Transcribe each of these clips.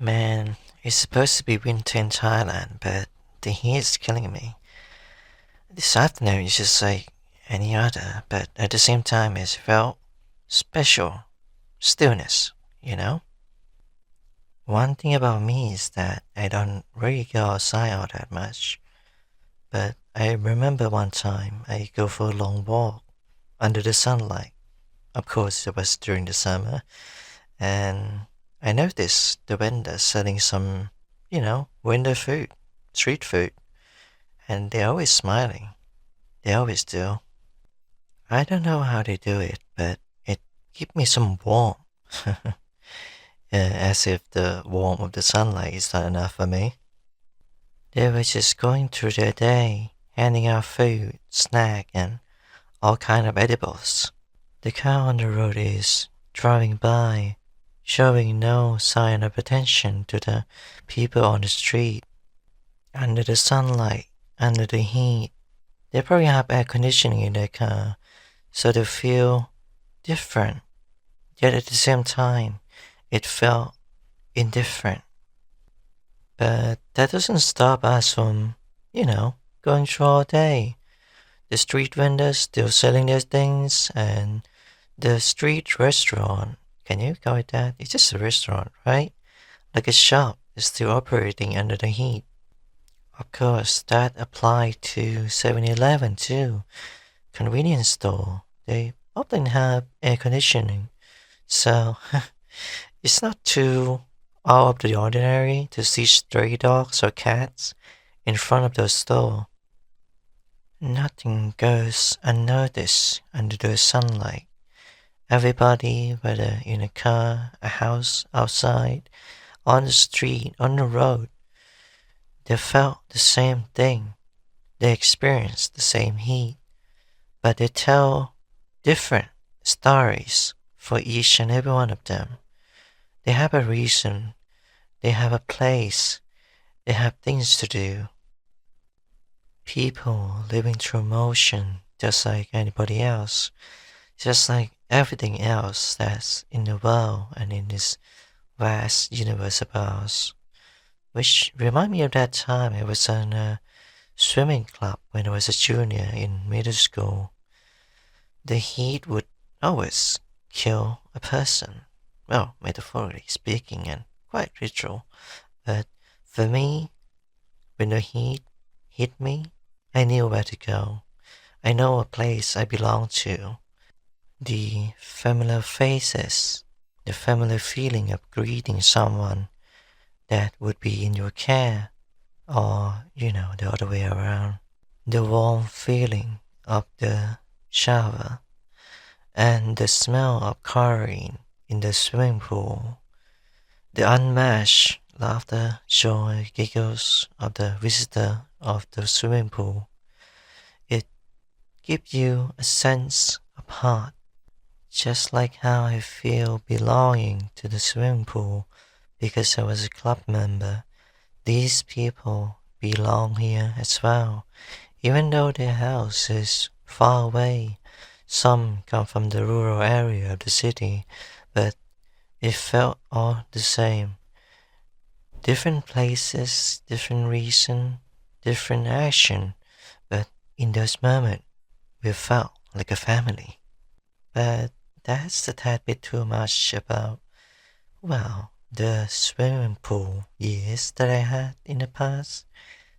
Man, it's supposed to be winter in Thailand, but the heat is killing me. This afternoon is just like any other, but at the same time it felt special. Stillness, you know? One thing about me is that I don't really go outside all that much, but I remember one time I go for a long walk under the sunlight. Of course, it was during the summer, and I noticed the vendors selling some, winter food, street food, and they're always smiling. They always do. I don't know how they do it, but it gives me some warmth. As if the warmth of the sunlight is not enough for me. They were just going through their day, handing out food, snack, and all kind of edibles. The car on the road is driving by, showing no sign of attention to the people on the street. Under the sunlight, under the heat, they probably have air conditioning in their car, so they feel different. Yet at the same time, it felt indifferent. But that doesn't stop us from, going through all day. The street vendors still selling their things, and the street restaurant, can you call it that? It's just a restaurant, right? Like a shop is still operating under the heat. Of course, that applied to 7-Eleven too. Convenience store. They often have air conditioning, so it's not too out of the ordinary to see stray dogs or cats in front of the store. Nothing goes unnoticed under the sunlight. Everybody, whether in a car, a house, outside, on the street, on the road, they felt the same thing. They experienced the same heat, but they tell different stories for each and every one of them. They have a reason, they have a place, they have things to do. People living through motion just like anybody else, just like everything else that's in the world and in this vast universe of ours. Which remind me of that time I was in a swimming club when I was a junior in middle school. The heat would always kill a person. Well, metaphorically speaking and quite literal. But for me, when the heat hit me, I knew where to go. I know a place I belong to. The familiar faces, the familiar feeling of greeting someone that would be in your care, or, the other way around. The warm feeling of the shower, and the smell of chlorine in the swimming pool, the unmatched laughter, joy, giggles of the visitor of the swimming pool. It gives you a sense of heart, just like how I feel belonging to the swimming pool because I was a club member. These people belong here as well, even though their house is far away. Some come from the rural area of the city, but it felt all the same. Different places, different reason, different action, but in those moments, we felt like a family. But that's a tad bit too much about, well, the swimming pool years that I had in the past.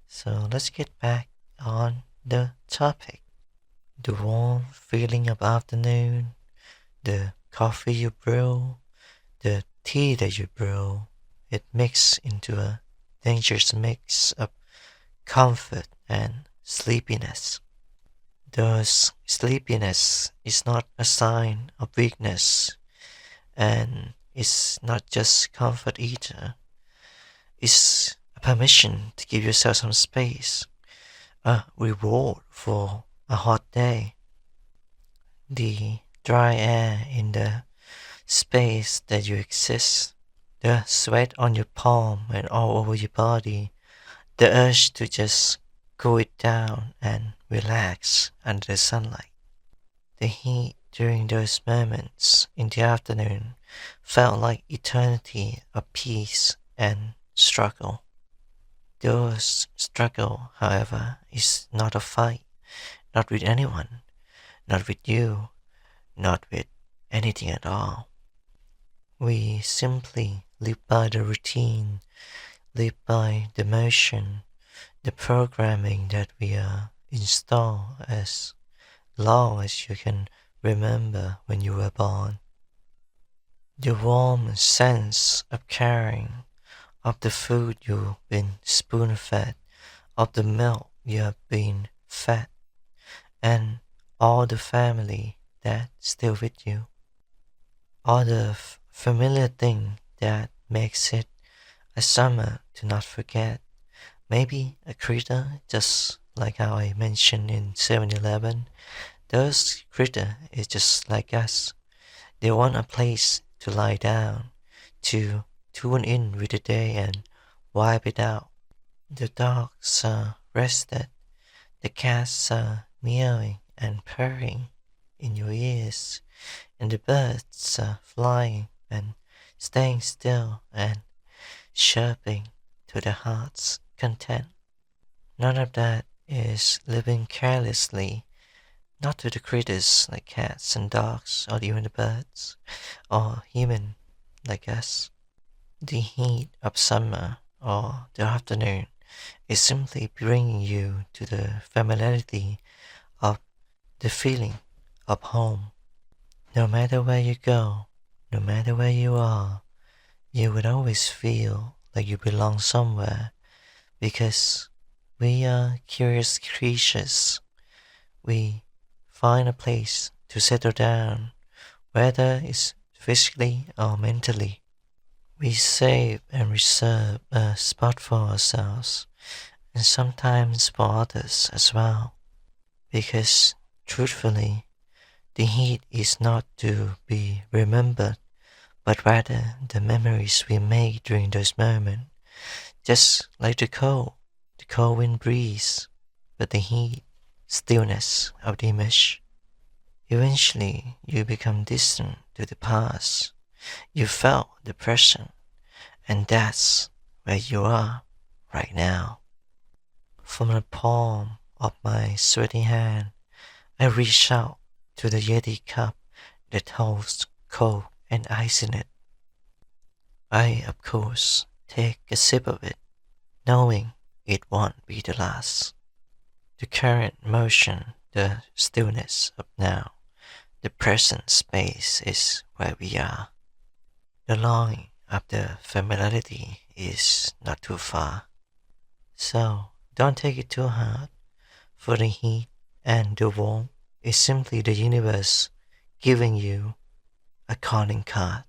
So let's get back on the topic. The warm feeling of afternoon, the coffee you brew, the tea that you brew, it mixes into a dangerous mix of comfort and sleepiness. Thus, sleepiness is not a sign of weakness, and it's not just comfort either. It's a permission to give yourself some space, a reward for a hot day. The dry air in the space that you exist, the sweat on your palm and all over your body, the urge to just cool it down and relax under the sunlight. The heat during those moments in the afternoon felt like eternity of peace and struggle. Those struggle, however, is not a fight, not with anyone, not with you, not with anything at all. We simply live by the routine, live by the motion, the programming that we are installed as long as you can remember when you were born. The warm sense of caring, of the food you've been spoon fed, of the milk you have been fed, and all the family that's still with you. All the familiar thing that makes it a summer to not forget. Maybe a critter, just like how I mentioned in 7-Eleven. Those critter is just like us. They want a place to lie down, to tune in with the day and wipe it out. The dogs are rested, the cats are meowing and purring in your ears, and the birds are flying and staying still and chirping to their heart's content. None of that is living carelessly, not to the critters like cats and dogs, or even the birds, or human like us. The heat of summer or the afternoon is simply bringing you to the familiarity of the feeling of home. No matter where you go, no matter where you are, you would always feel like you belong somewhere because we are curious creatures. We find a place to settle down, whether it's physically or mentally. We save and reserve a spot for ourselves and sometimes for others as well. Because truthfully, the heat is not to be remembered, but rather the memories we made during those moments. Just like the cold wind breeze, but the heat, stillness of the image. Eventually, you become distant to the past. You felt the present, and that's where you are right now. From the palm of my sweaty hand, I reach out to the Yeti cup that holds cold and ice in it. I, of course, take a sip of it, knowing it won't be the last. The current motion, the stillness of now, the present space is where we are. The longing of the familiarity is not too far. So don't take it too hard, for the heat and the warmth is simply the universe giving you a calling card.